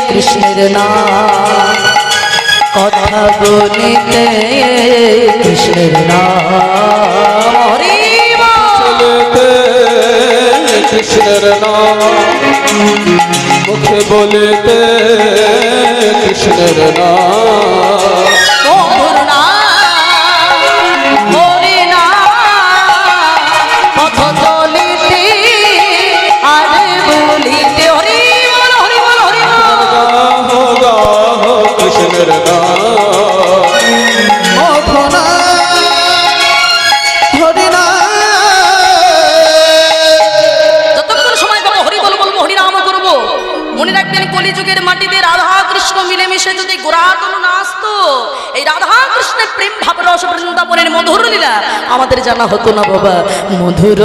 কৃষ্ণের নাম, কথা বলিতে কৃষ্ণের নাম, হরি চলিতে কৃষ্ণের নাম, মুখে বলিতে কৃষ্ণের নাম, মধুর নাম হরি নাম, কথা চলিতে আর বলিতে হরি বল হরি বল হরি বল, গাহো গাহো কৃষ্ণের নাম, মধুর হরি নাম। যতক্ষণ সময় পাবো হরি বল বলবো, হরি নাম করবো। মনে রাখবেন কলিযুগের মাটিতে রাধা কৃষ্ণ মিলেমিশে যদি গোরাধন না আসতো, এই রাধা কৃষ্ণের প্রেম ভাব রস বৃন্দাবনের মধুর লীলা আমাদের জানা হতো না বাবা। মধুর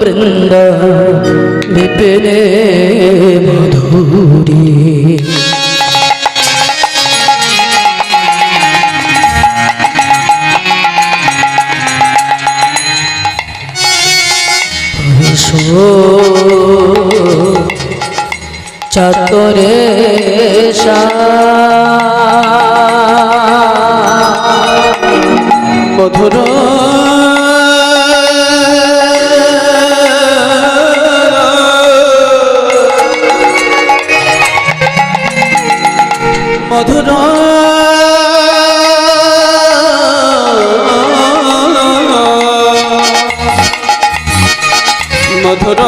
বৃন্দ বিপিনে মধুরী, চাতরে মধুর মধুর মধুর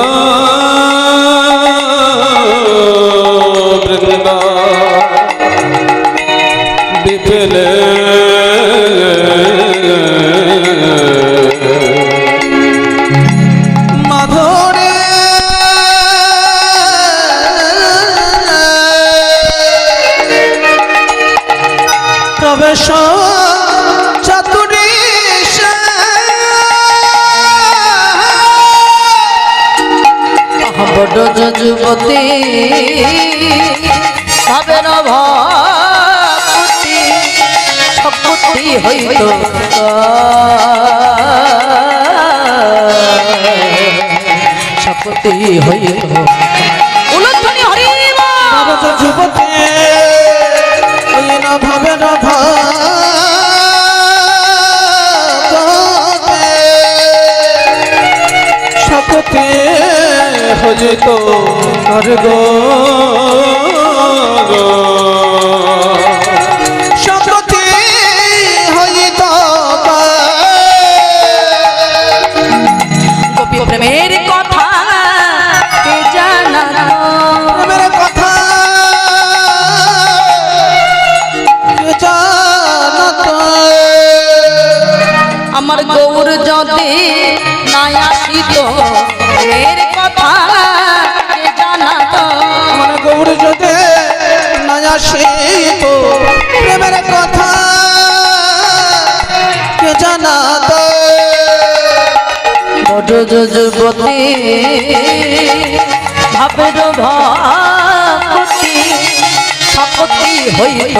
বৃন্দ বিপিনে মাধুরী প্রবেশ চাতুরী, বড় যুবতী ভাবের ভক্তি শক্তি হইত শক্তি হইত উলধ্বনি হরি ভাবে যুবতী ভাবে শক্তি হজিত স্বর্গ শক্তি হইত গোপী প্রেমের কথা কে জানা, প্রেমের কথা কে জানত, আমার গৌর যদি নাই আসিত প্রেমের কথা কে জানাত, আমার গৌর যদি না আসিত প্রেমের কথা কে জানাত, বড় যুবতী ভাবের ভক্তি শক্তি হইত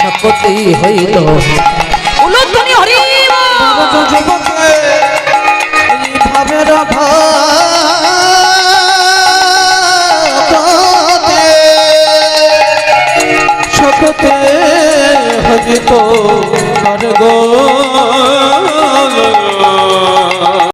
শক্তি হইত উলধ্বনি হরি যুবকে ভাবের ভক্তে শক্তি হজিত